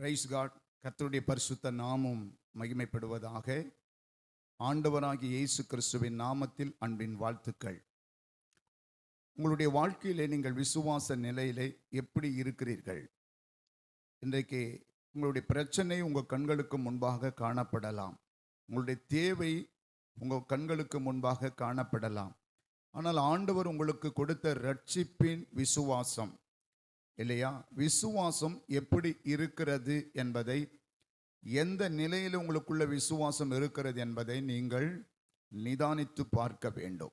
Price God. கர்த்தருடைய பரிசுத்த நாமம் மகிமைப்படுவதாக. ஆண்டவராகிய இயேசு கிறிஸ்துவின் நாமத்தில் அன்பின் வாழ்த்துக்கள். உங்களுடைய வாழ்க்கையிலே நீங்கள் விசுவாச நிலையிலே எப்படி இருக்கிறீர்கள்? இன்றைக்கு உங்களுடைய பிரச்சனை உங்கள் கண்களுக்கு முன்பாக காணப்படலாம், உங்களுடைய தேவை உங்கள் கண்களுக்கு முன்பாக காணப்படலாம். ஆனால் ஆண்டவர் உங்களுக்கு கொடுத்த ரட்சிப்பின் விசுவாசம் இல்லையா? விசுவாசம் எப்படி இருக்கிறது என்பதை, எந்த நிலையில் உங்களுக்குள்ள விசுவாசம் இருக்கிறது என்பதை நீங்கள் நிதானித்து பார்க்க வேண்டும்.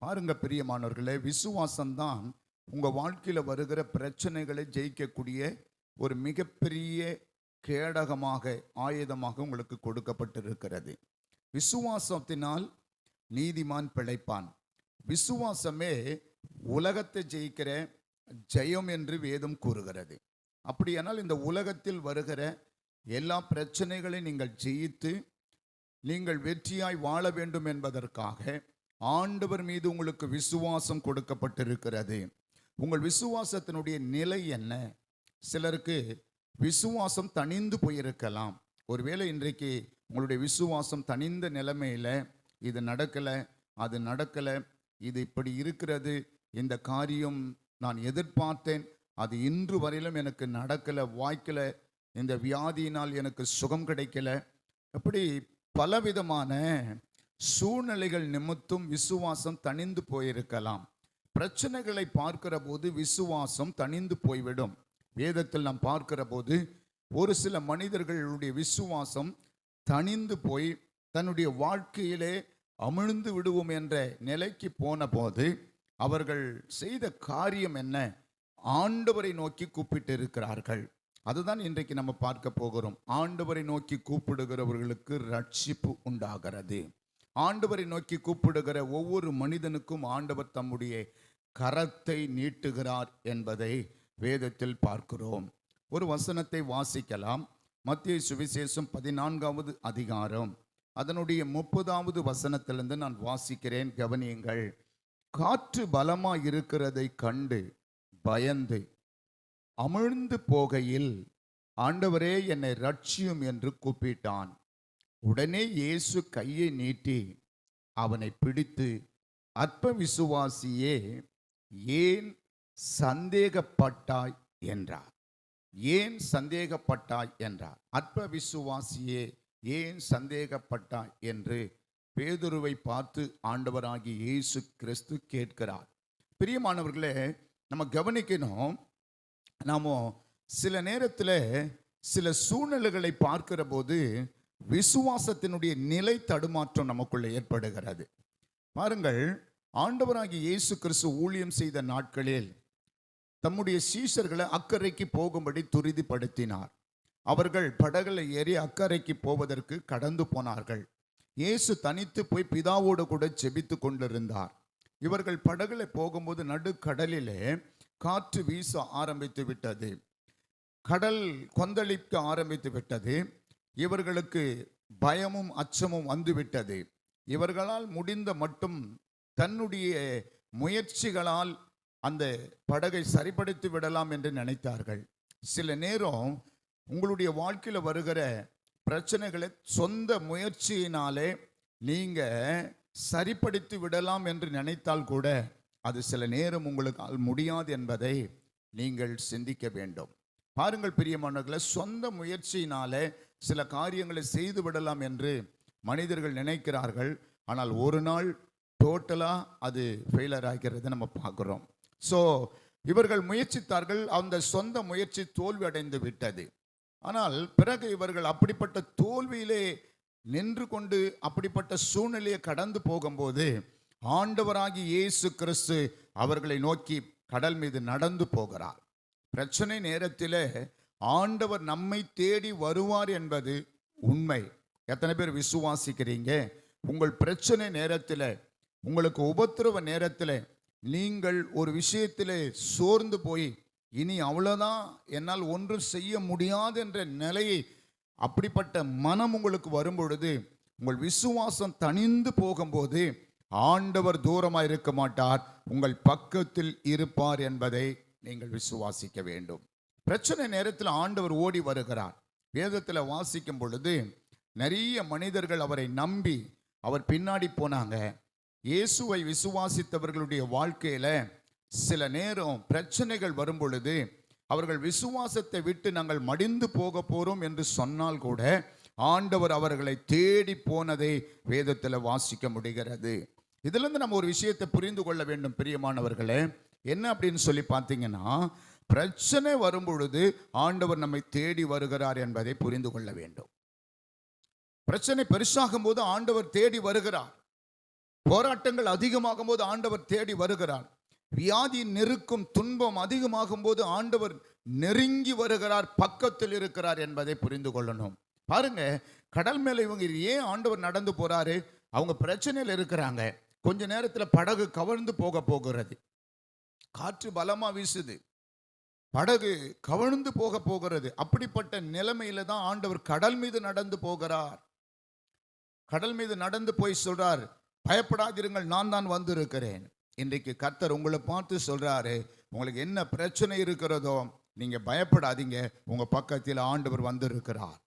பாருங்க பிரியமானவர்களே, விசுவாசம்தான் உங்கள் வாழ்க்கையில் வருகிற பிரச்சனைகளை ஜெயிக்கக்கூடிய ஒரு மிகப்பெரிய கேடகமாக, ஆயுதமாக உங்களுக்கு கொடுக்கப்பட்டிருக்கிறது. விசுவாசத்தினால் நீதிமான் பிழைப்பான். விசுவாசமே உலகத்தை ஜெயிக்கிற ஜெயம் என்று வேதம் கூறுகிறது. அப்படியானால் இந்த உலகத்தில் வருகிற எல்லா பிரச்சனைகளையும் நீங்கள் ஜெயித்து நீங்கள் வெற்றியாய் வாழ வேண்டும் என்பதற்காக ஆண்டவர் மீது உங்களுக்கு விசுவாசம் கொடுக்கப்பட்டிருக்கிறது. உங்கள் விசுவாசத்தினுடைய நிலை என்ன? சிலருக்கு விசுவாசம் தணிந்து போயிருக்கலாம். ஒருவேளை இன்றைக்கு உங்களுடைய விசுவாசம் தணிந்த நிலைமையில் இது நடக்கலை, அது நடக்கலை, இது இப்படி இருக்கிறது, இந்த காரியம் நான் எதிர்பார்த்தேன், அது இன்று வரையிலும் எனக்கு நடக்கலை, வாய்க்கலை, இந்த வியாதியினால் எனக்கு சுகம் கிடைக்கல, இப்படி பலவிதமான சூழ்நிலைகள் நிமித்தம் விசுவாசம் தணிந்து போயிருக்கலாம். பிரச்சனைகளை பார்க்கிற போது விசுவாசம் தணிந்து போய்விடும். வேதத்தில் நாம் பார்க்கிற போது ஒரு சில மனிதர்களுடைய விசுவாசம் தணிந்து போய் தன்னுடைய வாழ்க்கையிலே அமிழ்ந்து விடுவோம் என்ற நிலைக்கு போன போது அவர்கள் செய்த காரியம் என்ன? ஆண்டவரை நோக்கி கூப்பிட்டு இருக்கிறார்கள். அதுதான் இன்றைக்கு நம்ம பார்க்க போகிறோம். ஆண்டவரை நோக்கி கூப்பிடுகிறவர்களுக்கு ரட்சிப்பு உண்டாகிறது. ஆண்டவரை நோக்கி கூப்பிடுகிற ஒவ்வொரு மனிதனுக்கும் ஆண்டவர் தம்முடைய கரத்தை நீட்டுகிறார் என்பதை வேதத்தில் பார்க்கிறோம். ஒரு வசனத்தை வாசிக்கலாம். மத்தேயு சுவிசேஷம் 14வது அதிகாரம் அதனுடைய 30வது வசனத்திலிருந்து நான் வாசிக்கிறேன், கவனியுங்கள். காற்று பலமாய் இருக்கிறதை கண்டு பயந்து அமிழ்ந்து போகையில், ஆண்டவரே என்னை ரட்சியும் என்று கூப்பிட்டான். உடனே இயேசு கையை நீட்டி அவனை பிடித்து, அற்ப விசுவாசியே, ஏன் சந்தேகப்பட்டாய் என்றார். ஏன் சந்தேகப்பட்டாய் என்றார். அற்ப விசுவாசியே, ஏன் சந்தேகப்பட்டாய் என்று பேதுருவை பார்த்து ஆண்டவராகிய இயேசு கிறிஸ்து கேட்கிறார். பிரியமானவர்களே, நம்ம கவனிக்கணும். நாம சில நேரத்தில் சில சூழ்நிலைகளை பார்க்கிற போது விசுவாசத்தினுடைய நிலை தடுமாற்றம் நமக்குள்ள ஏற்படுகிறது. பாருங்கள், ஆண்டவராகிய இயேசு கிறிஸ்து ஊழியம் செய்த நாட்களில் தம்முடைய சீஷர்களை அக்கறைக்கு போகும்படி துரிதப்படுத்தினார். அவர்கள் படகுல ஏறி அக்கறைக்கு போவதற்கு கடந்து போனார்கள். இயேசு தனித்து போய் பிதாவோடு கூட ஜெபித்து கொண்டிருந்தார். இவர்கள் படகுல போகும்போது நடுக்கடலிலே காற்று வீச ஆரம்பித்து விட்டது. கடல் கொந்தளிக்க ஆரம்பித்து விட்டது. இவர்களுக்கு பயமும் அச்சமும் வந்துவிட்டது. இவர்களால் முடிந்த மட்டும் தன்னுடைய முயற்சிகளால் அந்த படகை சரிப்படுத்தி விடலாம் என்று நினைத்தார்கள். சில நேரம் உங்களுடைய வாழ்க்கையில் வருகிற பிரச்சனைகளை சொந்த முயற்சியினாலே நீங்க சரிப்படுத்தி விடலாம் என்று நினைத்தால் கூட அது சில நேரம் உங்களுக்கு முடியாது என்பதை நீங்கள் சிந்திக்க வேண்டும். பாருங்கள் பிரியமானவர்களே, சொந்த முயற்சியினாலே சில காரியங்களை செய்து விடலாம் என்று மனிதர்கள் நினைக்கிறார்கள். ஆனால் ஒரு நாள் டோட்டலா அது ஃபெயிலர் ஆகிறத நம்ம பார்க்கிறோம். ஸோ இவர்கள் முயற்சித்தார்கள், அந்த சொந்த முயற்சி தோல்வி அடைந்து விட்டது. ஆனால் பிறகு இவர்கள் அப்படிப்பட்ட தோல்வியிலே நின்று கொண்டு அப்படிப்பட்ட சூழ்நிலையை கடந்து போகும்போது ஆண்டவராகிய இயேசு கிறிஸ்து அவர்களை நோக்கி கடல் மீது நடந்து போகிறார். பிரச்சனை நேரத்தில் ஆண்டவர் நம்மை தேடி வருவார் என்பது உண்மை. எத்தனை பேர் விசுவாசிக்கிறீங்க? உங்கள் பிரச்சனை நேரத்தில், உங்களுக்கு உபத்திரவ நேரத்தில் நீங்கள் ஒரு விஷயத்தில் சோர்ந்து போய் இனி அவ்வளோதான், என்னால் ஒன்றும் செய்ய முடியாது என்ற நிலையை, அப்படிப்பட்ட மனம் உங்களுக்கு வரும்பொழுது, உங்கள் விசுவாசம் தணிந்து போகும்போது ஆண்டவர் தூரமாக இருக்க மாட்டார், உங்கள் பக்கத்தில் இருப்பார் என்பதை நீங்கள் விசுவாசிக்க வேண்டும். பிரச்சனை நேரத்தில் ஆண்டவர் ஓடி வருகிறார். வேதத்தில் வாசிக்கும் பொழுது நிறைய மனிதர்கள் அவரை நம்பி அவர் பின்னாடி போனாங்க. இயேசுவை விசுவாசித்தவர்களுடைய வாழ்க்கையில சில நேரம் பிரச்சனைகள் வரும் பொழுது அவர்கள் விசுவாசத்தை விட்டு நாங்கள் மடிந்து போக போறோம் என்று சொன்னால் கூட ஆண்டவர் அவர்களை தேடி போனதை வேதத்தில் வாசிக்க முடிகிறது. இதுல இருந்து நம்ம ஒரு விஷயத்தை புரிந்து கொள்ள வேண்டும் பிரியமானவர்களே. என்ன அப்படின்னு சொல்லி பார்த்தீங்கன்னா, பிரச்சனை வரும் பொழுது ஆண்டவர் நம்மை தேடி வருகிறார் என்பதை புரிந்து கொள்ள வேண்டும். பிரச்சனை பெருசாகும் போது ஆண்டவர் தேடி வருகிறார். போராட்டங்கள் அதிகமாகும் போது ஆண்டவர் தேடி வருகிறார். வியாதி நெருக்கும் துன்பம் அதிகமாகும் போது ஆண்டவர் நெருங்கி வருகிறார், பக்கத்தில் இருக்கிறார் என்பதை புரிந்து கொள்ளணும். பாருங்க, கடல் மேல இவங்க ஏன் ஆண்டவர் நடந்து போறாரு? அவங்க பிரச்சனையில் இருக்கிறாங்க. கொஞ்ச நேரத்தில் படகு கவிழ்ந்து போகிறது. காற்று பலமா வீசுது, படகு கவிழ்ந்து போகிறது. அப்படிப்பட்ட நிலைமையில தான் ஆண்டவர் கடல் மீது நடந்து போகிறார். கடல் மீது நடந்து போய் சொல்றார், பயப்படாதிருங்கள், நான் தான் வந்திருக்கிறேன். இன்றைக்கு கர்த்தர் உங்களை பார்த்து சொல்றாரு, உங்களுக்கு என்ன பிரச்சனை இருக்கிறதோ நீங்க பயப்படாதீங்க, உங்க பக்கத்தில் ஆண்டவர் வந்திருக்கிறார்.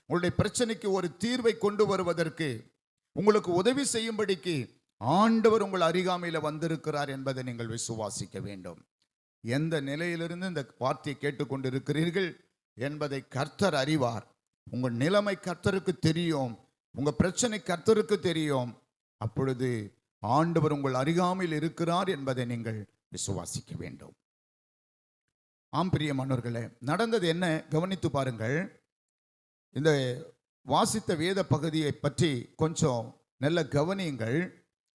உங்களுடைய பிரச்சனைக்கு ஒரு தீர்வை கொண்டு வருவதற்கு, உங்களுக்கு உதவி செய்யும்படிக்கு ஆண்டவர் உங்கள் அருகாமையில வந்திருக்கிறார் என்பதை நீங்கள் விசுவாசிக்க வேண்டும். எந்த நிலையிலிருந்து இந்த வார்த்தையை கேட்டுக்கொண்டு இருக்கிறீர்கள் என்பதை கர்த்தர் அறிவார். உங்கள் நிலைமை கர்த்தருக்கு தெரியும், உங்க பிரச்சனை கர்த்தருக்கு தெரியும். அப்பொழுது ஆண்டவர் உங்கள் அருகாமையில் இருக்கிறார் என்பதை நீங்கள் விசுவாசிக்க வேண்டும். ஆம் பிரியமானவர்களே, நடந்தது என்ன கவனித்து பாருங்கள். இந்த வாசித்த வேத பகுதியை பற்றி கொஞ்சம் நல்ல கவனியுங்கள்.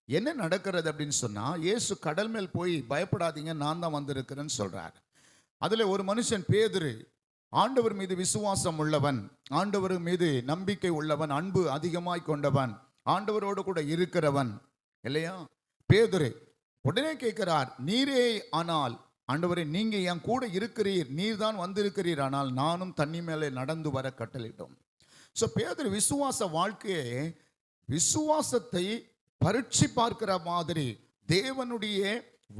என்ன நடக்கிறது அப்படின்னு சொன்னா, இயேசு கடல் மேல் போய் பயப்படாதீங்க, நான் தான் வந்திருக்கிறேன்னு சொல்றார். அதுல ஒரு மனுஷன் பேதுரு, ஆண்டவர் மீது விசுவாசம் உள்ளவன், ஆண்டவர் மீது நம்பிக்கை உள்ளவன், அன்பு அதிகமாய் கொண்டவன், ஆண்டவரோடு கூட இருக்கிறவன் இல்லையா? பேதுரு உடனே கேட்கிறார், நீரே ஆனால் ஆண்டவரே, நீங்க என் கூட இருக்கிறீர், நீர் தான் வந்திருக்கிறீர், ஆனால் நானும் தண்ணி மேலே நடந்து வர கட்டளையிட்டோம். ஸோ பேதுரு விசுவாச வாழ்க்கையை, விசுவாசத்தை பரீட்சை பார்க்கிற மாதிரி தேவனுடைய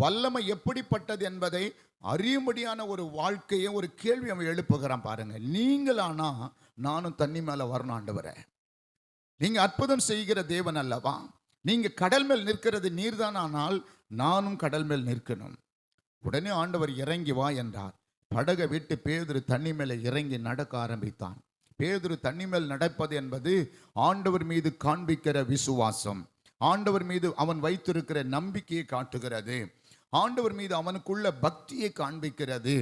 வல்லமை எப்படிப்பட்டது என்பதை அறியும்படியான ஒரு வாழ்க்கையை, ஒரு கேள்வி அவன் எழுப்புகிறான். பாருங்க, நீங்களானா நானும் தண்ணி மேல வரணும் ஆண்டவரே, நீங்க அற்புதம் செய்கிற தேவன் அல்லவா, நீங்க கடல் மேல் நிற்கிறது நீர்தான், ஆனால் நானும் கடல் மேல் நிற்கணும். உடனே ஆண்டவர் இறங்கி வா என்றார். படகை விட்டு பேதுரு தண்ணி மேல இறங்கி நடக்க ஆரம்பித்தான். பேதுரு தண்ணி மேல் நடப்பது என்பது ஆண்டவர் மீது காண்பிக்கிற விசுவாசம், ஆண்டவர் மீது அவன் வைத்திருக்கிற நம்பிக்கையை காட்டுகிறது, ஆண்டவர் மீது அவனுக்குள்ள பக்தியை காண்பிக்கிறது,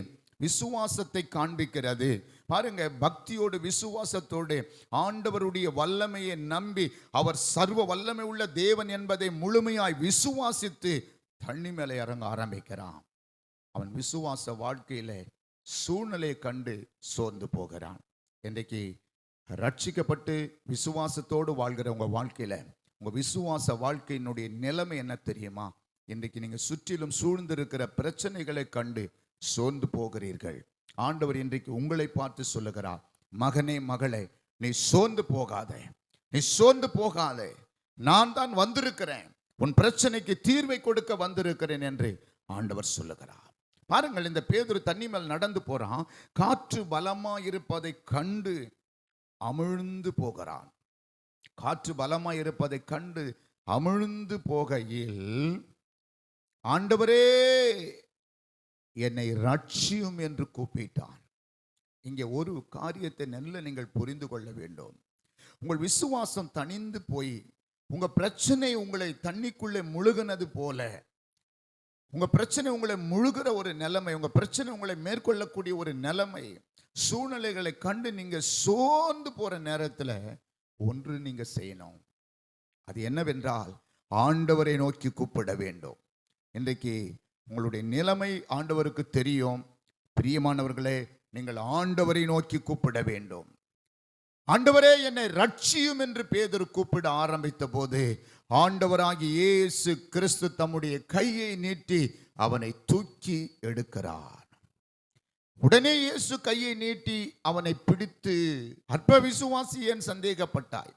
விசுவாசத்தை காண்பிக்கிறது. பாருங்க, பக்தியோடு விசுவாசத்தோடு ஆண்டவருடைய வல்லமையை நம்பி, அவர் சர்வ வல்லமை உள்ள தேவன் என்பதை முழுமையாய் விசுவாசித்து தண்ணி மேலே இறங்க ஆரம்பிக்கிறான். அவன் விசுவாச வாழ்க்கையில சூழ்நிலையை கண்டு சோர்ந்து போகிறான். இன்றைக்கு ரட்சிக்கப்பட்டு விசுவாசத்தோடு வாழ்கிற உங்க வாழ்க்கையில, உங்க விசுவாச வாழ்க்கையினுடைய நிலைமை என்ன தெரியுமா? இன்றைக்கு நீங்க சுற்றிலும் சூழ்ந்திருக்கிற பிரச்சனைகளை கண்டு சோர்ந்து போகிறீர்கள். ஆண்டவர் இன்றைக்கு உங்களை பார்த்து சொல்லுகிறார், மகனே மகளே, நீ சோர்ந்து போகாதே, நீ சோர்ந்து போகாதே, நான் தான் வந்திருக்கிறேன், உன் பிரச்சனைக்கு தீர்வை கொடுக்க வந்திருக்கிறேன் என்று ஆண்டவர் சொல்லுகிறார். பாருங்கள், இந்த பேதுரு தண்ணி மேல் நடந்து போறான். காற்று பலமா இருப்பதை கண்டு அமிழ்ந்து போகிறான். காற்று பலமா இருப்பதை கண்டு அமிழ்ந்து போகையில், ஆண்டவரே என்னை ரட்சியும் என்று கூப்பிட்டான். இங்கே ஒரு காரியத்தை நல்ல நீங்கள் புரிந்து கொள்ள வேண்டும். உங்கள் விசுவாசம் தணிந்து போய் உங்க பிரச்சனை உங்களை தண்ணிக்குள்ளே முழுகினது போல, உங்க பிரச்சனை உங்களை முழுகிற ஒரு நிலைமை, உங்க பிரச்சனை உங்களை மேற்கொள்ளக்கூடிய ஒரு நிலைமை, சூழ்நிலைகளை கண்டு நீங்க சோர்ந்து போற நேரத்தில் ஒன்று நீங்க செய்யணும். அது என்னவென்றால், ஆண்டவரை நோக்கி கூப்பிட வேண்டும். இன்றைக்கு உங்களுடைய நிலைமை ஆண்டவருக்கு தெரியும். பிரியமானவர்களே, நீங்கள் ஆண்டவரை நோக்கி கூப்பிட வேண்டும். ஆண்டவரே என்னை ரட்சியும் என்று பேதுரு கூப்பிட ஆரம்பித்த போது, ஆண்டவராகிய இயேசு கிறிஸ்து தம்முடைய கையை நீட்டி அவனை தூக்கி எடுக்கிறார். உடனே இயேசு கையை நீட்டி அவனை பிடித்து, அற்ப விசுவாசி ஏன் சந்தேகப்பட்டாய்?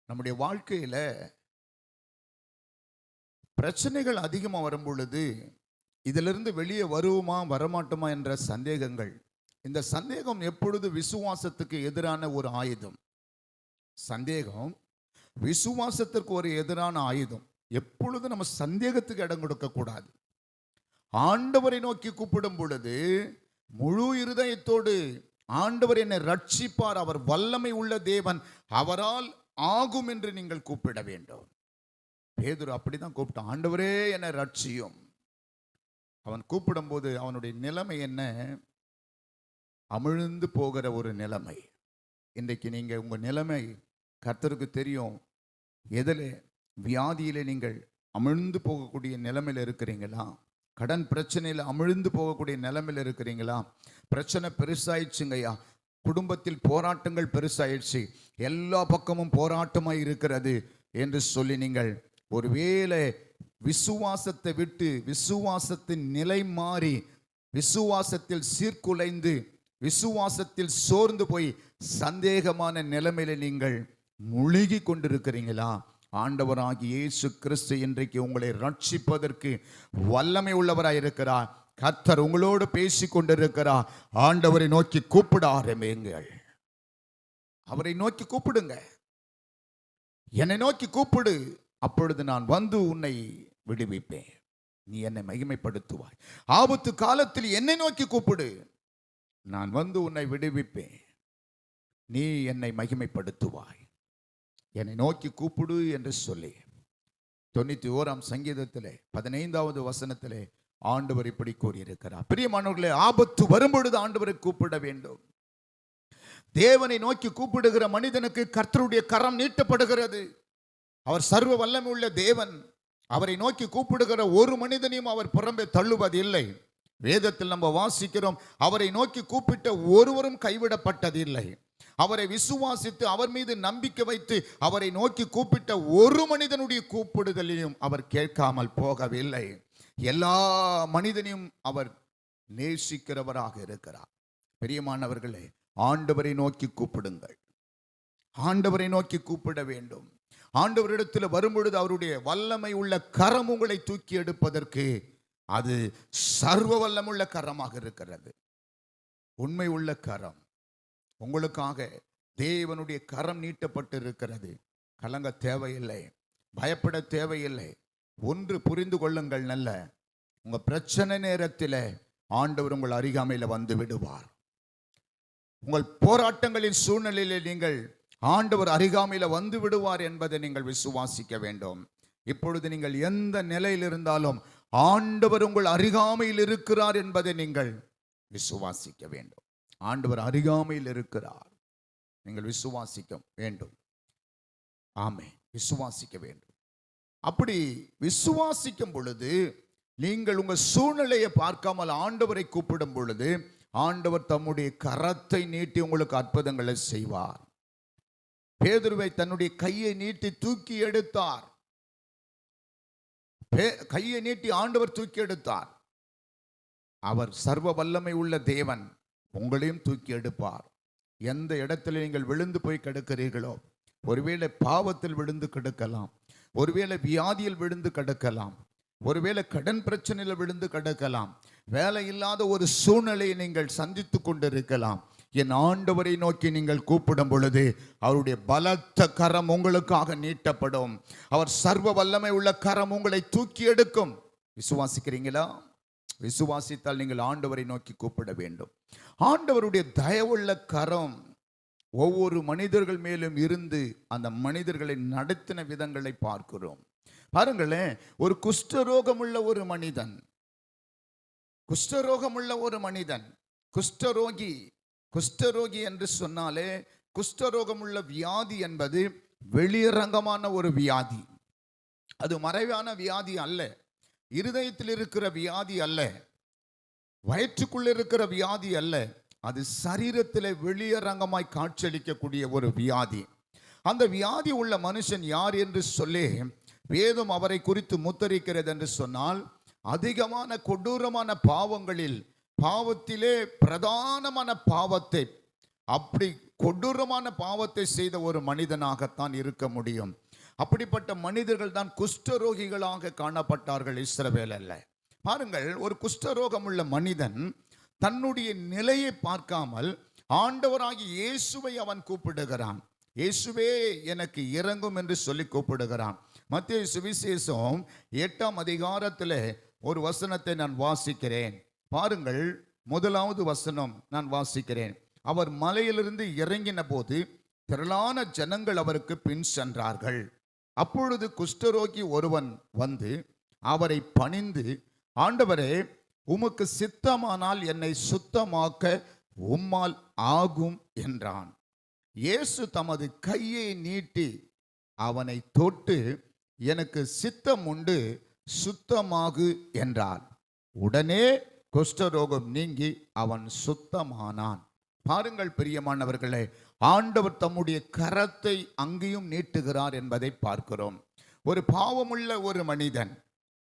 நம்முடைய வாழ்க்கையில பிரச்சனைகள் அதிகமாக வரும் பொழுது இதிலிருந்து வெளியே வருவோமா வரமாட்டோமா என்ற சந்தேகங்கள், இந்த சந்தேகம் எப்பொழுது விசுவாசத்துக்கு எதிரான ஒரு ஆயுதம். சந்தேகம் விசுவாசத்திற்கு ஒரு எதிரான ஆயுதம். எப்பொழுது நம்ம சந்தேகத்துக்கு இடம் கொடுக்க கூடாது. ஆண்டவரை நோக்கி கூப்பிடும் பொழுது முழு இருதயத்தோடு ஆண்டவர் என்னை ரட்சிப்பார், அவர் வல்லமை உள்ள தேவன், அவரால் ஆகும் என்று நீங்கள் கூப்பிட வேண்டும். பேதுரு அப்படிதான் கூப்பிட்டான், ஆண்டவரே என்னை ரட்சியும். அவன் கூப்பிடும் போது அவனுடைய நிலைமை என்ன? அமிழ்ந்து போகிற ஒரு நிலைமை. இன்றைக்கு நீங்க உங்க நிலைமை கர்த்தருக்கு தெரியும். எதில் வியாதியில நீங்கள் அமிழ்ந்து போகக்கூடிய நிலைமையில் இருக்கிறீங்களா? கடன் பிரச்சனையில் அமிழ்ந்து போகக்கூடிய நிலைமையில் இருக்கிறீங்களா? பிரச்சனை பெருசாயிடுச்சுங்கய்யா, குடும்பத்தில் போராட்டங்கள் பெருசாயிடுச்சு, எல்லா பக்கமும் போராட்டமாய் இருக்கிறது என்று சொல்லி நீங்கள் ஒருவேளை விசுவாசத்தை விட்டு விசுவாசத்தின் நிலை மாறி விசுவாசத்தில் சீர்குலைந்து விசுவாசத்தில் சோர்ந்து போய் சந்தேகமான நிலைமையில நீங்கள் முழுகி கொண்டிருக்கிறீங்களா? ஆண்டவராகிய இயேசு கிறிஸ்து இன்றைக்கு உங்களை ரட்சிப்பதற்கு வல்லமை உள்ளவராய் இருக்கிறார். கர்த்தர் உங்களோடு பேசி கொண்டிருக்கிறார். ஆண்டவரை நோக்கி கூப்பிட ஆரம்பியுங்கள். அவரை நோக்கி கூப்பிடுங்க. என்னை நோக்கி கூப்பிடு, அப்பொழுது நான் வந்து உன்னை விடுவிப்பேன், நீ என்னை மகிமைப்படுத்துவாய். ஆபத்து காலத்தில் என்னை நோக்கி கூப்பிடு, நான் வந்து உன்னை விடுவிப்பேன், நீ என்னை மகிமைப்படுத்துவாய். என்னை நோக்கி கூப்பிடு என்று சொல்லி 91ஆம் சங்கீதத்திலே 15வது வசனத்திலே ஆண்டவர் இப்படி கூறியிருக்கிறார். பிரியமானவர்களே, ஆபத்து வரும்பொழுது ஆண்டவரை கூப்பிட வேண்டும். தேவனை நோக்கி கூப்பிடுகிற மனிதனுக்கு கர்த்தருடைய கரம் நீட்டப்படுகிறது. அவர் சர்வ வல்லமை உள்ள தேவன். அவரை நோக்கி கூப்பிடுகிற ஒரு மனிதனையும் அவர் புறம்பே தள்ளுவதில்லை. வேதத்தில் நம்ம வாசிக்கிறோம், அவரை நோக்கி கூப்பிட்ட ஒருவரும் கைவிடப்பட்டதில்லை. அவரை விசுவாசித்து அவர் மீது நம்பிக்கை வைத்து அவரை நோக்கி கூப்பிட்ட ஒரு மனிதனுடைய கூப்பிடுதலையும் அவர் கேட்காமல் போகவில்லை. எல்லா மனிதனையும் அவர் நேசிக்கிறவராக இருக்கிறார். பிரியமானவர்களே, ஆண்டவரை நோக்கி கூப்பிடுங்கள். ஆண்டவரை நோக்கி கூப்பிட வேண்டும். ஆண்டவரிடத்தில் வரும்பொழுது அவருடைய வல்லமை உள்ள கரம் உங்களை தூக்கி எடுப்பதற்கு அது சர்வ வல்லமுள்ள கரமாக இருக்கிறது. உண்மை உள்ள கரம் உங்களுக்காக தேவனுடைய கரம் நீட்டப்பட்டு இருக்கிறது. கலங்க தேவையில்லை, பயப்பட தேவையில்லை. ஒன்று புரிந்து கொள்ளுங்கள், நல்ல உங்க பிரச்சனை நேரத்தில் ஆண்டவர் உங்கள் அருகாமையில் வந்து விடுவார். உங்கள் போராட்டங்களின் சூழ்நிலையில் நீங்கள் ஆண்டவர் அருகாமையில் வந்து விடுவார் என்பதை நீங்கள் விசுவாசிக்க வேண்டும். இப்பொழுது நீங்கள் எந்த நிலையில் இருந்தாலும் ஆண்டவர் உங்கள் அருகாமையில் இருக்கிறார் என்பதை நீங்கள் விசுவாசிக்க வேண்டும். ஆண்டவர் அருகாமையில் இருக்கிறார், நீங்கள் விசுவாசிக்க வேண்டும். ஆமென், விசுவாசிக்க வேண்டும். அப்படி விசுவாசிக்கும் பொழுது நீங்கள் உங்கள் சூழ்நிலையை பார்க்காமல் ஆண்டவரை கூப்பிடும் பொழுது ஆண்டவர் தம்முடைய கரத்தை நீட்டி உங்களுக்கு அற்புதங்களை செய்வார். பேதுருவை தன்னுடைய கையை நீட்டி தூக்கி எடுத்தார். கையை நீட்டி ஆண்டவர் தூக்கி எடுத்தார். அவர் சர்வ வல்லமை உள்ள தேவன், உங்களையும் தூக்கி எடுப்பார். எந்த இடத்துல நீங்கள் விழுந்து போய் கிடக்கிறீர்களோ, ஒருவேளை பாவத்தில் விழுந்து கிடக்கலாம், ஒருவேளை வியாதியில் விழுந்து கிடக்கலாம், ஒருவேளை கடன் பிரச்சனையில் விழுந்து கிடக்கலாம், வேலை இல்லாத ஒரு சூழ்நிலையை நீங்கள் சந்தித்து கொண்டிருக்கலாம். என் ஆண்டவரை நோக்கி நீங்கள் கூப்பிடும் பொழுது அவருடைய பலத்த கரம் உங்களுக்காக நீட்டப்படும். அவர் சர்வ வல்லமை உள்ள கரம் உங்களை தூக்கி எடுக்கும். விசுவாசிக்கிறீங்களா? விசுவாசித்தால் நீங்கள் ஆண்டவரை நோக்கி கூப்பிட வேண்டும். ஆண்டவருடைய தயவுள்ள கரம் ஒவ்வொரு மனிதர்கள் மேலும் இருந்து அந்த மனிதர்களை நடத்தின விதங்களை பார்க்கிறோம். பாருங்களேன், ஒரு குஷ்டரோகமுள்ள ஒரு மனிதன், குஷ்டரோகி என்று சொன்னாலே குஷ்டரோகமுள்ள வியாதி என்பது வெளியரங்கமான ஒரு வியாதி. அது மறைவான வியாதி அல்ல, இருதயத்தில் இருக்கிற வியாதி அல்ல, வயிற்றுக்குள்ள இருக்கிற வியாதி அல்ல, அது சரீரத்தில் வெளியரங்கமாய் காட்சியளிக்கக்கூடிய ஒரு வியாதி. அந்த வியாதி உள்ள மனுஷன் யார் என்று சொல்லி வேதம் அவரை குறித்து முத்தரிக்கிறது என்று சொன்னால், அதிகமான கொடூரமான பாவத்திலே பிரதானமான பாவத்தை, அப்படி கொடூரமான பாவத்தை செய்த ஒரு மனிதனாகத்தான் இருக்க முடியும். அப்படிப்பட்ட மனிதர்கள் தான் குஷ்டரோகிகளாக காணப்பட்டார்கள் இஸ்ரவேலில். பாருங்கள், ஒரு குஷ்டரோகம் உள்ள மனிதன் தன்னுடைய நிலையை பார்க்காமல் ஆண்டவராகிய இயேசுவை அவன் கூப்பிடுகிறான். இயேசுவே எனக்கு இறங்கும் என்று சொல்லி கூப்பிடுகிறான். மத்தேயு சுவிசேஷம் 8ஆம் அதிகாரத்தில் ஒரு வசனத்தை நான் வாசிக்கிறேன். பாருங்கள், முதலாவது வசனம் நான் வாசிக்கிறேன். அவர் மலையிலிருந்து இறங்கின போது திரளான ஜனங்கள் அவருக்கு பின் சென்றார்கள். அப்பொழுது குஷ்டரோகி ஒருவன் வந்து அவரை பணிந்து, ஆண்டவரே, உமக்கு சித்தமானால் என்னை சுத்தமாக்க உம்மால் ஆகும் என்றான். இயேசு தமது கையை நீட்டி அவனை தொட்டு, எனக்கு சித்தம் உண்டு, சுத்தமாகு என்றார். உடனே குஷ்டரோகம் நீங்கி அவன் சுத்தமானான். பாருங்கள் பிரியமானவர்களே, ஆண்டவர் தம்முடைய கரத்தை அங்கேயும் நீட்டுகிறார் என்பதை பார்க்கிறோம். ஒரு பாவமுள்ள ஒரு மனிதன்,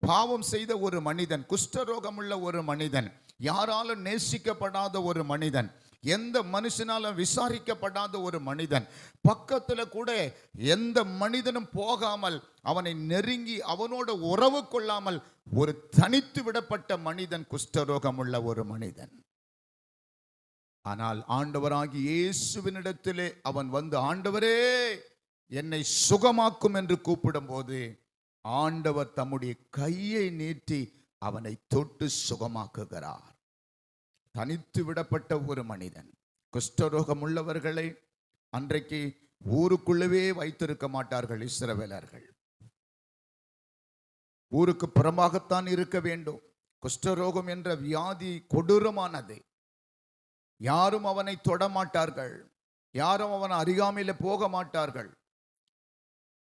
பாவம் செய்த ஒரு மனிதன், குஷ்டரோகமுள்ள ஒரு மனிதன், யாராலும் நேசிக்கப்படாத ஒரு மனிதன், எந்த மனுஷனாலும் விசாரிக்கப்படாத ஒரு மனிதன், பக்கத்தில் கூட எந்த மனிதனும் போகாமல் அவனை நெருங்கி அவனோட உறவு கொள்ளாமல் ஒரு தனித்து விடப்பட்ட மனிதன், குஷ்டரோகமுள்ள ஒரு மனிதன். ஆனால் ஆண்டவராகி இயேசுவினிடத்திலே அவன் வந்து, ஆண்டவரே என்னை சுகமாக்கும் என்று கூப்பிடும் போது ஆண்டவர் தம்முடைய கையை நீட்டி அவனை தொட்டு சுகமாக்குகிறார். தனித்து விடப்பட்ட ஒரு மனிதன். குஷ்டரோகம் உள்ளவர்களை அன்றைக்கு ஊருக்குள்ளவே வைத்திருக்க மாட்டார்கள் இஸ்ரவேலர்கள். ஊருக்கு புறமாகத்தான் இருக்க வேண்டும். குஷ்டரோகம் என்ற வியாதி கொடூரமானது. யாரும் அவனை தொடமாட்டார்கள், யாரும் அவன் அருகாமையில போக மாட்டார்கள்.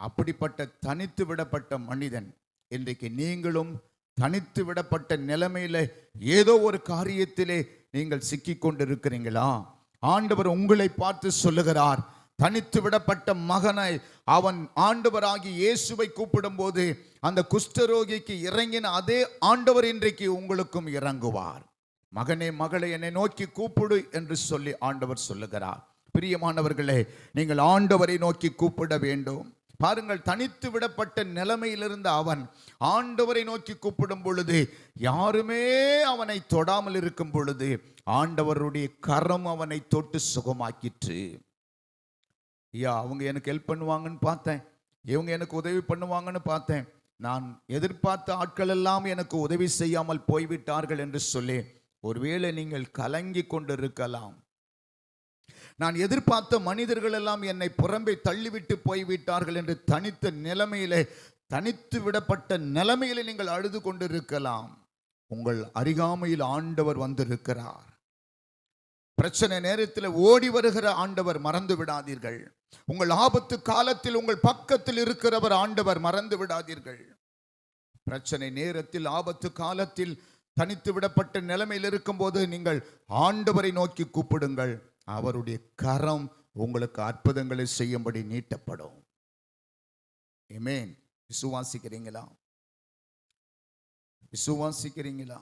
அப்படிப்பட்ட தனித்து விடப்பட்ட மனிதன். இன்றைக்கு நீங்களும் தனித்து விடப்பட்ட நிலைமையில ஏதோ ஒரு காரியத்திலே நீங்கள் சிக்கிக் கொண்டிருக்கிறீங்களா? ஆண்டவர் உங்களை பார்த்து சொல்லுகிறார், தனித்து விடப்பட்ட மகனை அவன் ஆண்டவராகி இயேசுவை கூப்பிடும் போது அந்த குஷ்டரோகிக்கு இறங்கின அதே ஆண்டவர் இன்றைக்கு உங்களுக்கும் இறங்குவார். மகனே, மகளை, என்னை நோக்கி கூப்பிடு என்று சொல்லி ஆண்டவர் சொல்லுகிறார். பிரியமானவர்களே, நீங்கள் ஆண்டவரை நோக்கி கூப்பிட வேண்டும். பாருங்கள், தனித்து விடப்பட்ட நிலைமையிலிருந்து அவன் ஆண்டவரை நோக்கி கூப்பிடும் பொழுது, யாருமே அவனை தொடாமல் இருக்கும் பொழுது ஆண்டவருடைய கரம் அவனை தொட்டு சுகமாக்கிற்று. ஐயா, அவங்க எனக்கு ஹெல்ப் பண்ணுவாங்கன்னு பார்த்தேன், இவங்க எனக்கு உதவி பண்ணுவாங்கன்னு பார்த்தேன், நான் எதிர்பார்த்த ஆட்கள் எல்லாம் எனக்கு உதவி செய்யாமல் போய்விட்டார்கள் என்று சொல்லி ஒருவேளை நீங்கள் கலங்கி கொண்டிருக்கலாம். நான் எதிர்பார்த்த மனிதர்கள் எல்லாம் என்னை புறம்பே தள்ளிவிட்டு போய்விட்டார்கள் என்று தனித்த நிலைமையிலே, தனித்து விடப்பட்ட நிலைமையிலே நீங்கள் அழுது கொண்டிருக்கலாம். உங்கள் அருகாமையில் ஆண்டவர் வந்திருக்கிறார். பிரச்சனை நேரத்தில் ஓடி வருகிற ஆண்டவர் மறந்து விடாதீர்கள். உங்கள் ஆபத்து காலத்தில் உங்கள் பக்கத்தில் இருக்கிறவர் ஆண்டவர் மறந்து விடாதீர்கள். பிரச்சனை நேரத்தில், ஆபத்து காலத்தில், தனித்து விடப்பட்ட நிலைமையில் இருக்கும் போது நீங்கள் ஆண்டவரை நோக்கி கூப்பிடுங்கள். அவருடைய கரம் உங்களுக்கு அற்புதங்களை செய்யும்படி நீட்டப்படும். ஆமென். விசுவாசிக்கிறீங்களா? விசுவாசிக்கிறீங்களா?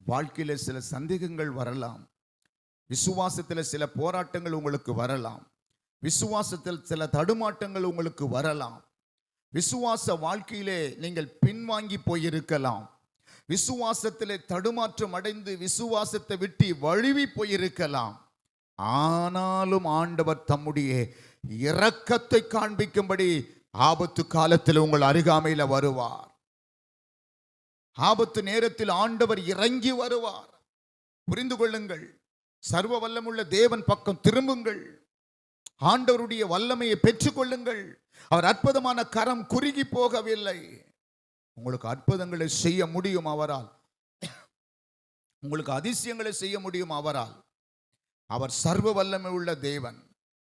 வாழ்க்கையில சில சந்தேகங்கள் வரலாம், விசுவாசத்தில் சில போராட்டங்கள் உங்களுக்கு வரலாம், விசுவாசத்தில் சில தடுமாட்டங்கள் உங்களுக்கு வரலாம், விசுவாச வாழ்க்கையிலே நீங்கள் பின்வாங்கி போயிருக்கலாம், விசுவாசத்திலே தடுமாற்றம் அடைந்து விசுவாசத்தை விட்டு வழுவி போயிருக்கலாம். ஆனாலும் ஆண்டவர் தம்முடைய இரக்கத்தை காண்பிக்கும்படி ஆபத்து காலத்தில் உங்கள் அருகாமையில் வருவார். ஆபத்து நேரத்தில் ஆண்டவர் இறங்கி வருவார். புரிந்து கொள்ளுங்கள். சர்வ வல்லமுள்ள தேவன் பக்கம் திரும்புங்கள். ஆண்டவருடைய வல்லமையை பெற்றுக்கொள்ளுங்கள். அவர் அற்புதமான கரம் குறுகி போகவில்லை. உங்களுக்கு அற்புதங்களை செய்ய முடியும் அவரால். உங்களுக்கு அதிசயங்களை செய்ய முடியும் அவரால். அவர் சர்வ வல்லமை உள்ள தேவன்.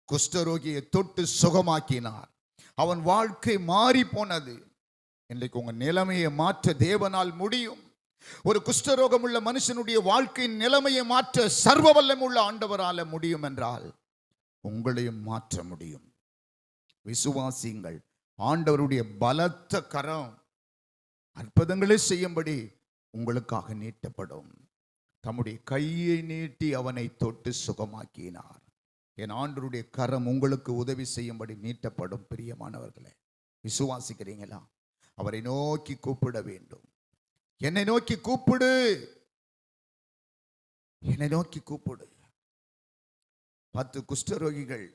குஷ்டரோகியை தொட்டு சுகமாக்கினார். அவன் வாழ்க்கை மாறி போனது. இன்றைக்கு உங்க நிலைமையை மாற்ற தேவனால் முடியும். ஒரு குஷ்டரோகம் உள்ள மனுஷனுடைய வாழ்க்கையின் நிலைமையை மாற்ற சர்வ வல்லமை உள்ள ஆண்டவரால முடியும் என்றால் உங்களையும் மாற்ற முடியும். விசுவாசியுங்கள். ஆண்டவருடைய பலத்த கரம் அற்புதங்களை செய்யும்படி உங்களுக்காக நீட்டப்படும். தம்முடைய கையை நீட்டி அவனை தொட்டு சுகமாக்கினார். என் ஆண்டவருடைய கரம் உங்களுக்கு உதவி செய்யும்படி நீட்டப்படும். பிரியமானவர்களே, விசுவாசிக்கிறீங்களா? அவரை நோக்கி கூப்பிட வேண்டும். என்னை நோக்கி கூப்பிடு. என்னை நோக்கி கூப்பிடு. 10 குஷ்டரோகிகள்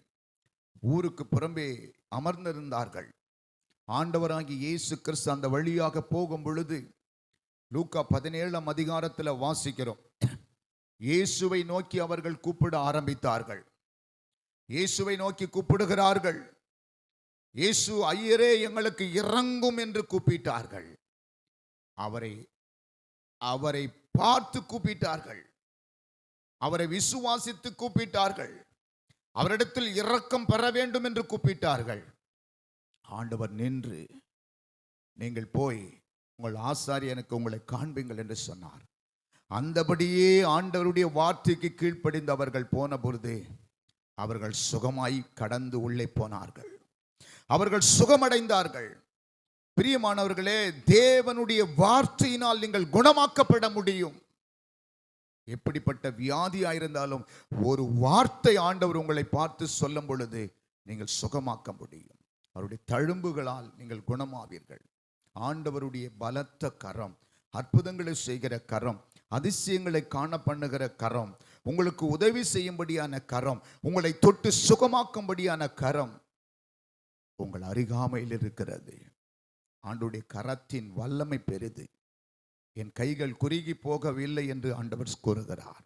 ஊருக்கு புறம்பே அமர்ந்திருந்தார்கள். ஆண்டவராகி இயேசு கிறிஸ்து அந்த வழியாக போகும் பொழுது லூக்கா 17ஆம் அதிகாரத்தில் வாசிக்கிறோம். இயேசுவை நோக்கி அவர்கள் கூப்பிட ஆரம்பித்தார்கள். இயேசுவை நோக்கி கூப்பிடுகிறார்கள். இயேசு, ஐயரே எங்களுக்கு இறங்கும் என்று கூப்பிட்டார்கள். அவரை அவரை பார்த்து கூப்பிட்டார்கள். அவரை விசுவாசித்து கூப்பிட்டார்கள். அவரிடத்தில் இரக்கம் பெற வேண்டும் என்று கூப்பிட்டார்கள். ஆண்டவர் நின்று, நீங்கள் போய் உங்கள் ஆசாரியனுக்கு உங்களை காண்பீங்கள் என்று சொன்னார். அந்தபடியே ஆண்டவருடைய வார்த்தைக்கு கீழ்ப்படிந்து அவர்கள் போன பொழுது அவர்கள் சுகமாய் கடந்து உள்ளே போனார்கள். அவர்கள் சுகமடைந்தார்கள். பிரியமானவர்களே, தேவனுடைய வார்த்தையினால் நீங்கள் குணமாக்கப்பட முடியும். எப்படிப்பட்ட வியாதியாயிருந்தாலும் ஒரு வார்த்தை ஆண்டவர் உங்களை பார்த்து சொல்லும் பொழுது நீங்கள் சுகமாக்க முடியும். அவருடைய தழும்புகளால் நீங்கள் குணமாவீர்கள். ஆண்டவருடைய பலத்த கரம், அற்புதங்களை செய்கிற கரம், அதிசயங்களை காண பண்ணுகிற கரம், உங்களுக்கு உதவி செய்யும்படியான கரம், உங்களை தொட்டு சுகமாக்கும்படியான கரம் உங்கள் அருகாமையில் இருக்கிறது. ஆண்டவருடைய கரத்தின் வல்லமை பெரிது. என் கைகள் குறுகி போகவில்லை என்று ஆண்டவர் கூறுகிறார்.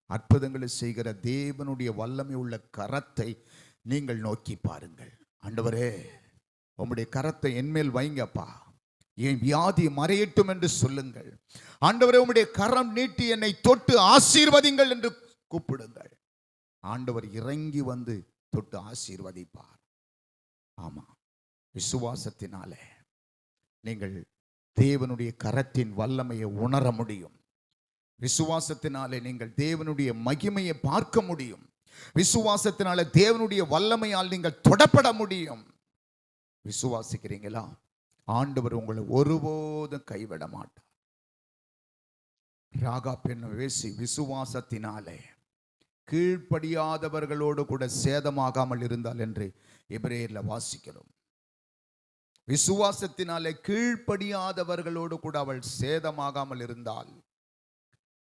அற்புதங்களை செய்கிற தேவனுடைய வல்லமை உள்ள கரத்தை நீங்கள் நோக்கி பாருங்கள். ஆண்டவரே, உம்முடைய கரத்தை என்மேல் வைங்கப்பா, என் வியாதி மறையட்டும் என்று சொல்லுங்கள். ஆண்டவரே, உம்முடைய கரம் நீட்டி என்னை தொட்டு ஆசீர்வதிங்கள் என்று கூப்பிடுங்கள். ஆண்டவர் இறங்கி வந்து தொட்டு ஆசீர்வதிப்பார். ஆமா, விசுவாசத்தினாலே நீங்கள் தேவனுடைய கரத்தின் வல்லமையை உணர முடியும். விசுவாசத்தினாலே நீங்கள் தேவனுடைய மகிமையை பார்க்க முடியும். விசுவாசத்தினாலே தேவனுடைய வல்லமையால் நீங்கள் தொடப்பட முடியும். விசுவாசிக்கிறீங்களா? ஆண்டவர் உங்களை ஒருபோதும் கைவிட மாட்டார். ராகாப் என்னும் வேசி விசுவாசத்தினாலே கீழ்ப்படியாதவர்களோடு கூட சேதமாகாமல் இருந்தால் என்று எபிரேயர்ல வாசிக்கிறோம். விசுவாசத்தினாலே கீழ்ப்படியாதவர்களோடு கூட அவள் சேதமாகாமல் இருந்தால்.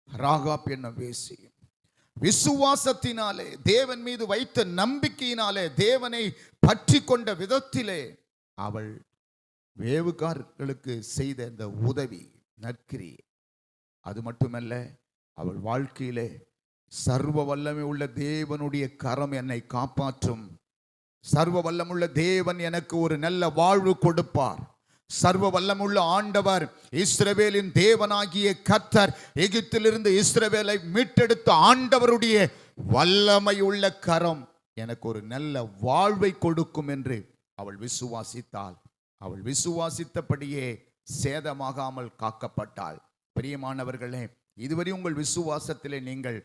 ராகாப் என்னும் வேசி விசுவாசத்தினாலே, தேவன் மீது வைத்த நம்பிக்கையினாலே, தேவனை பற்றி கொண்ட விதத்திலே அவள் வேவுகாரர்களுக்கு செய்த இந்த உதவி நற்கிரி, அது மட்டுமல்ல, அவள் வாழ்க்கையிலே சர்வ வல்லமை உள்ள தேவனுடைய கரம் என்னை காப்பாற்றும், சர்வ வல்லமுள்ள தேவன் எனக்கு ஒரு நல்ல வாழ்வு கொடுப்பார், சர்வ வல்லமுள்ள ஆண்டவர் இஸ்ரவேலின் தேவனாகிய கர்த்தர் எகிப்திலிருந்து இஸ்ரவேலை மீட்டெடுத்த ஆண்டவருடைய வல்லமை உள்ள கரம் எனக்கு ஒரு நல்ல வாழ்வை கொடுக்கும் என்று அவள் விசுவாசித்தாள். அவள் விசுவாசித்தபடியே சேதமாகாமல் காக்கப்பட்டாள். பிரியமானவர்களே, இதுவரை உங்கள் விசுவாசத்திலே நீங்கள்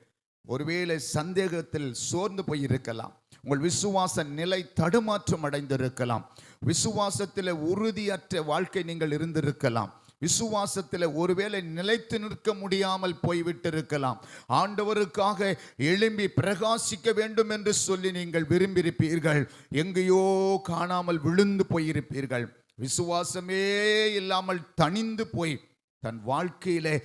ஒருவேளை சந்தேகத்தில் சோர்ந்து போயிருக்கலாம். உங்கள் விசுவாச நிலை தடுமாற்றம் அடைந்திருக்கலாம். விசுவாசத்தில் உறுதியற்ற வாழ்க்கை நீங்கள் இருந்திருக்கலாம். விசுவாசத்தில் ஒருவேளை நிலைத்து நிற்க முடியாமல் போய்விட்டிருக்கலாம். ஆண்டவருக்காக எழும்பி பிரகாசிக்க வேண்டும் என்று சொல்லி நீங்கள் விரும்பியிருப்பீர்கள். எங்கேயோ காணாமல் விழுந்து போயிருப்பீர்கள். விசுவாசமே இல்லாமல் தனிந்து போய் தன் வாழ்க்கையிலே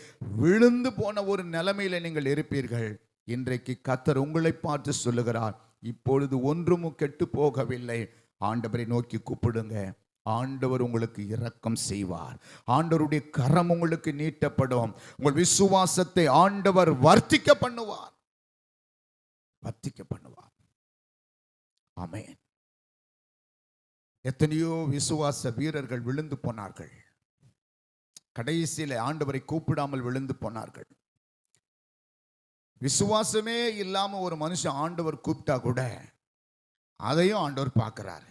விழுந்து போன ஒரு நிலைமையில நீங்கள் இருப்பீர்கள். இன்றைக்கு கர்த்தர் உங்களை பார்த்து சொல்லுகிறார், இப்பொழுது ஒன்றும் கெட்டு போகவில்லை. ஆண்டவரை நோக்கி கூப்பிடுங்க. ஆண்டவர் உங்களுக்கு இரக்கம் செய்வார். ஆண்டவருடைய கரம் உங்களுக்கு நீட்டப்படும். உங்கள் விசுவாசத்தை ஆண்டவர் வர்த்திக்க பண்ணுவார். ஆமென். எத்தனையோ விசுவாச வீரர்கள் விழுந்து போனார்கள். கடைசியில ஆண்டவரை கூப்பிடாமல் விழுந்து போனார்கள். விசுவாசமே இல்லாம ஒரு மனுஷன் ஆண்டவர் கூப்பிட்டா கூட அதையும் ஆண்டவர் பார்க்கிறாரு.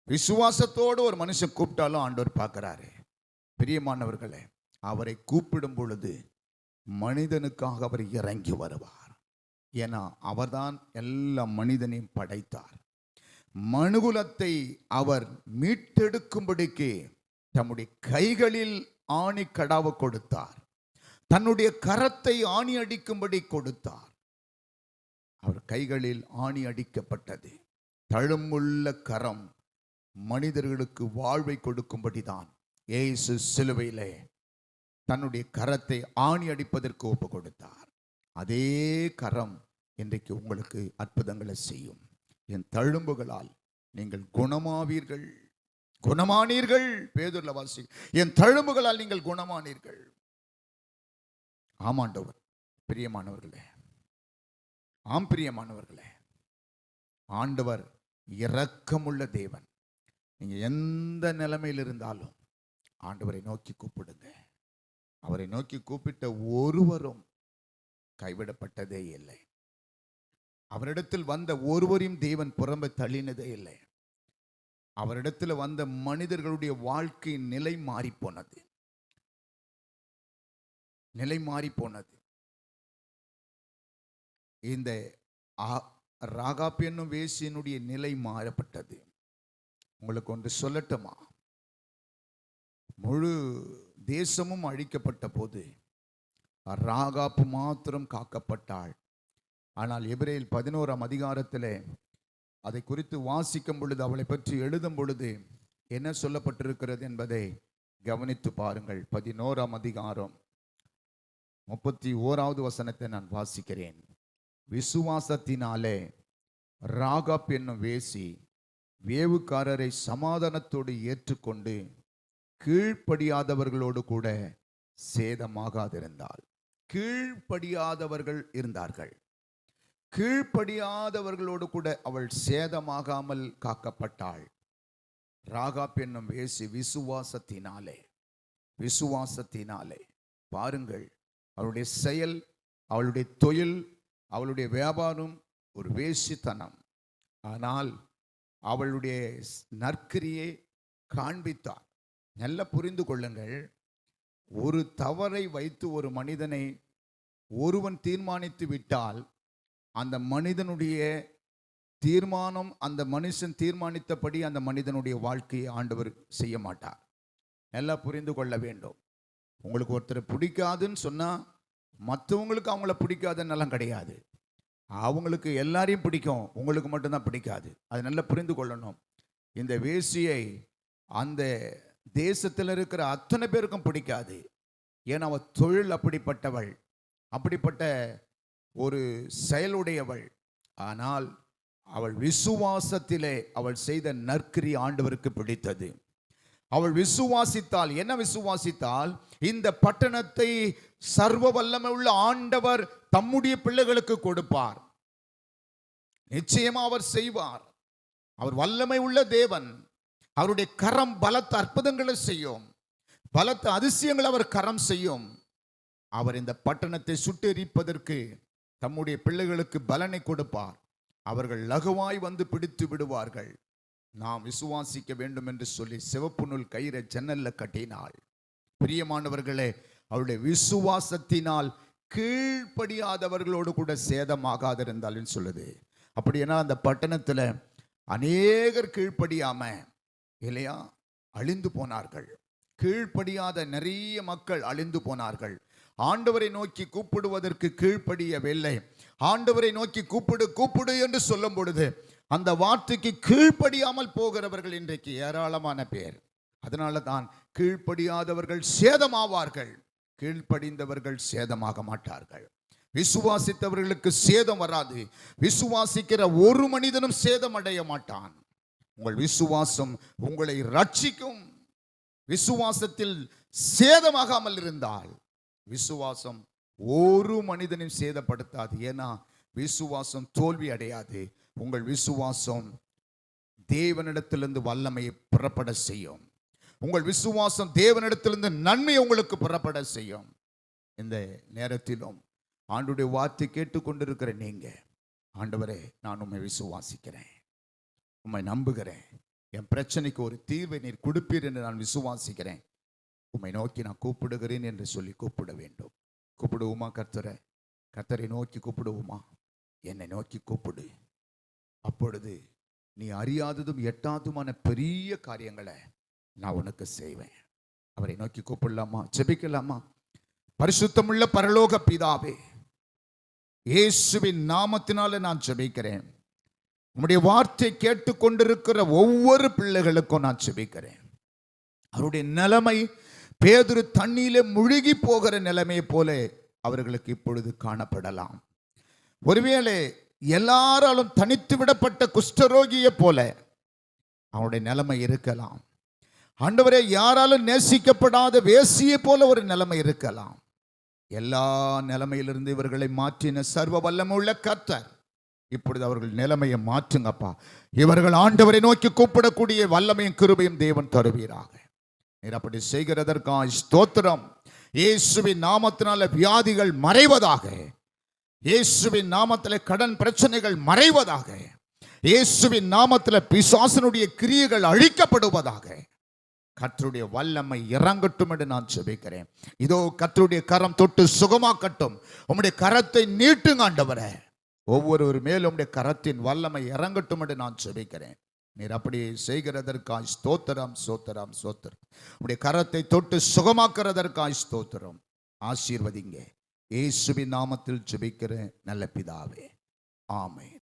விசுவாசத்தோடு ஒரு மனுஷன் கூப்பிட்டாலும் ஆண்டவர் பார்க்கிறாரு. பிரியமானவர்களே, அவரை கூப்பிடும் பொழுது மனிதனுக்காக அவர் இறங்கி வருவார். ஏன்னா அவர்தான் எல்லா மனிதனையும் படைத்தார். மனுகுலத்தை அவர் மீட்டெடுக்கும்படிக்கு தம்முடைய கைகளில் ஆணி கடாவை கொடுத்தார். தன்னுடைய கரத்தை ஆணி அடிக்கும்படி கொடுத்தார். அவர் கைகளில் ஆணி அடிக்கப்பட்டது. தழும்புள்ள கரம் மனிதர்களுக்கு வாழ்வை கொடுக்கும்படிதான் இயேசு சிலுவையிலே தன்னுடைய கரத்தை ஆணி அடிப்பதற்கு ஒப்பு கொடுத்தார். அதே கரம் இன்றைக்கு உங்களுக்கு அற்புதங்களை செய்யும். என் தழும்புகளால் நீங்கள் குணமாவீர்கள், குணமானீர்கள். பேதுருல வாசி, என் தழும்புகளால் நீங்கள் குணமானீர்கள். ஆமாண்டவர். பிரியமானவர்களே, ஆம் பிரியமானவர்களே, ஆண்டவர் இரக்கமுள்ள தேவன். நீங்க எந்த நிலைமையில் இருந்தாலும் ஆண்டவரை நோக்கி கூப்பிடுங்க. அவரை நோக்கி கூப்பிட்ட ஒருவரும் கைவிடப்பட்டதே இல்லை. அவரிடத்தில் வந்த ஒருவரையும் தேவன் புறம்ப தள்ளினதே இல்லை. அவரிடத்தில் வந்த மனிதர்களுடைய வாழ்க்கை நிலை மாறி போனது, நிலை மாறி போனது. இந்த ராகாப் என்னும் வேசியினுடைய நிலை மாறப்பட்டது. உங்களுக்கு ஒன்று சொல்லட்டுமா? முழு தேசமும் அழிக்கப்பட்ட போது ராகாப் மாத்திரம் காக்கப்பட்டாள். ஆனால் எபிரேயர் 11ஆம் அதிகாரத்தில் அதை குறித்து வாசிக்கும் பொழுது, அவளை பற்றி எழுதும் பொழுது என்ன சொல்லப்பட்டிருக்கிறது என்பதை கவனித்து பாருங்கள். 11ஆம் அதிகாரம் 31வது வசனத்தை நான் வாசிக்கிறேன். விசுவாசத்தினாலே ராகாப் என்னும் வேசி வேவுக்காரரை சமாதானத்தோடு ஏற்றுக்கொண்டு கீழ்ப்படியாதவர்களோடு கூட சேதமாகாதிருந்தாள். கீழ்ப்படியாதவர்கள் இருந்தார்கள். கீழ்ப்படியாதவர்களோடு கூட அவள் சேதமாகாமல் காக்கப்பட்டாள். ராகாப் என்னும் வேசி விசுவாசத்தினாலே, விசுவாசத்தினாலே பாருங்கள், அவளுடைய செயல், அவளுடைய தொழில், அவளுடைய வியாபாரம் ஒரு வேசித்தனம். ஆனால் அவளுடைய நற்கிரியை காண்பித்தார். நல்ல புரிந்து கொள்ளுங்கள். ஒரு தவறை வைத்து ஒரு மனிதனை ஒருவன் தீர்மானித்து விட்டால் அந்த மனிதனுடைய தீர்மானம், அந்த மனுஷன் தீர்மானித்தபடி அந்த மனிதனுடைய வாழ்க்கையை ஆண்டவர் செய்ய மாட்டார். நல்லா புரிந்து கொள்ள வேண்டும். உங்களுக்கு ஒருத்தர் பிடிக்காதுன்னு சொன்னால் மற்றவங்களுக்கு அவங்கள பிடிக்காதுன்னெல்லாம் கிடையாது. அவங்களுக்கு எல்லாரையும் பிடிக்கும், உங்களுக்கு மட்டும்தான் பிடிக்காது. அது நல்லா புரிந்து கொள்ளணும். இந்த வேசியை அந்த தேசத்தில் இருக்கிற அத்தனை பேருக்கும் பிடிக்காது. ஏன்னா அவள் தொழில் அப்படிப்பட்டவள், அப்படிப்பட்ட ஒரு செயலுடையவள். ஆனால் அவள் விசுவாசத்திலே அவள் செய்த நற்கிரி ஆண்டவருக்கு பிடித்தது. அவள் விசுவாசித்தால், என்ன விசுவாசித்தால், இந்த பட்டணத்தை சர்வ வல்லமை உள்ள ஆண்டவர் தம்முடைய பிள்ளைகளுக்கு கொடுப்பார். நிச்சயமா அவர் செய்வார். அவர் வல்லமை உள்ள தேவன். அவருடைய கரம் பலத்த அற்புதங்களை செய்யும், பலத்த அதிசயங்களை அவர் கரம் செய்யும். அவர் இந்த பட்டணத்தை சுட்டெரிப்பதற்கு தம்முடைய பிள்ளைகளுக்கு பலனை கொடுப்பார். அவர்கள் லகுவாய் வந்து பிடித்து விடுவார்கள். நாம் விசுவாசிக்க வேண்டும் என்று சொல்லி சிவப்பு நூல் கயிறை ஜன்னல்ல கட்டினாள். பிரியமானவர்களே, அவருடைய விசுவாசத்தினால் கீழ்ப்படியாதவர்களோடு கூட சேதமாகாதிருந்தால் சொல்லுது. அப்படின்னா அந்த பட்டணத்தில் அநேகர் கீழ்ப்படியாம இல்லையா அழிந்து போனார்கள். கீழ்ப்படியாத நிறைய மக்கள் அழிந்து போனார்கள். ஆண்டவரை நோக்கி கூப்பிடுவதற்கு கீழ்ப்படியவில்லை. ஆண்டவரை நோக்கி கூப்பிடு கூப்பிடு என்று சொல்லும் பொழுது அந்த வார்த்தைக்கு கீழ்ப்படியாமல் போகிறவர்கள் இன்றைக்கு ஏராளமான பேர். அதனால தான் கீழ்ப்படியாதவர்கள் சேதமாவார்கள், கீழ்ப்படிந்தவர்கள் சேதமாக மாட்டார்கள். விசுவாசித்தவர்களுக்கு சேதம் வராது. விசுவாசிக்கிற ஒரு மனிதனும் சேதம் அடைய மாட்டான். உங்கள் விசுவாசம் உங்களை ரட்சிக்கும். விசுவாசத்தில் சேதமாகாமல் இருந்தால் விசுவாசம் ஒரு மனிதனையும் சேதப்படுத்தாது. ஏன்னா விசுவாசம் தோல்வி அடையாது. உங்கள் விசுவாசம் தேவனிடத்திலிருந்து வல்லமையை புறப்பட செய்யும். உங்கள் விசுவாசம் தேவனிடத்திலிருந்து நன்மையை உங்களுக்கு புறப்பட செய்யும். இந்த நேரத்திலும் ஆண்டவருடைய வார்த்தை கேட்டுக்கொண்டிருக்கிற நீங்க, ஆண்டவரே நான் உம்மை விசுவாசிக்கிறேன், உம்மை நம்புகிறேன், என் பிரச்சனைக்கு ஒரு தீர்வை நீர் கொடுப்பீர் என்று நான் விசுவாசிக்கிறேன், உம்மை நோக்கி நான் கூப்பிடுகிறேன் என்று சொல்லி கூப்பிட வேண்டும். கூப்பிடுவோமா? கர்த்தரை, கர்த்தரை நோக்கி கூப்பிடுவோமா? என்னை நோக்கி கூப்பிடு. அப்பொழுது நீ அறியாததும் எட்டாததுமான பெரிய காரியங்களை நான் உனக்கு செய்வேன். அவரை நோக்கி கூப்பிடலாமா? ஜெபிக்கலாமா? பரிசுத்தமுள்ள பரலோக பிதாவே, இயேசுவின் நாமத்தினால நான் ஜெபிக்கிறேன். உம்முடைய வார்த்தை கேட்டுக்கொண்டிருக்கிற ஒவ்வொரு பிள்ளைகளுக்கும் நான் ஜெபிக்கிறேன். அவருடைய நிலைமை பேதுரு தண்ணீரிலே முழுகி போகிற நிலைமையை போல அவர்களுக்கு இப்பொழுது காணப்படலாம். ஒருவேளை எல்லாராலும் தனித்து விடப்பட்ட குஷ்டரோகியை போல அவனுடைய நிலைமை இருக்கலாம். ஆண்டவரே, யாராலும் நேசிக்கப்படாத வேசியை போல ஒரு நிலைமை இருக்கலாம். எல்லா நிலைமையிலிருந்து இவர்களை மாற்றின சர்வ வல்லமுள்ள கர்த்தர் இப்பொழுது அவர்கள் நிலைமையை மாற்றுங்கப்பா. இவர்கள் ஆண்டவரை நோக்கி கூப்பிடக்கூடிய வல்லமையும் கிருபையும் தேவன் தருவீராக. நீர் அப்படி செய்கிறதற்காக ஸ்தோத்திரம். இயேசுவின் நாமத்தினால வியாதிகள் மறைவதாக, இயேசுவின் நாமத்தில் கடன் பிரச்சனைகள் மறைவதாக, இயேசுவின் நாமத்தில் பிசாசனுடைய கிரியைகள் அழிக்கப்படுவதாக. கர்த்தருடைய வல்லமை இறங்கட்டும் என்று நான் ஜெபிக்கிறேன். இதோ கர்த்தருடைய கரம் தொட்டு சுகமாக்கட்டும். உம்முடைய கரத்தை நீட்டுங்க ஆண்டவரே. ஒவ்வொருவர் மேலும் உம்முடைய கரத்தின் வல்லமை இறங்கட்டும் என்று நான் ஜெபிக்கிறேன். நீர் அப்படி செய்கிறதற்காய் ஸ்தோத்திரம், ஸ்தோத்திரம், ஸ்தோத்திரம். உம்முடைய கரத்தை தொட்டு சுகமாக்குறதற்காய் ஸ்தோத்திரம். ஆசீர்வதிங்க. இயேசுவின் நாமத்தில் ஜெபிக்கிறேன் நல்ல பிதாவே, ஆமென்.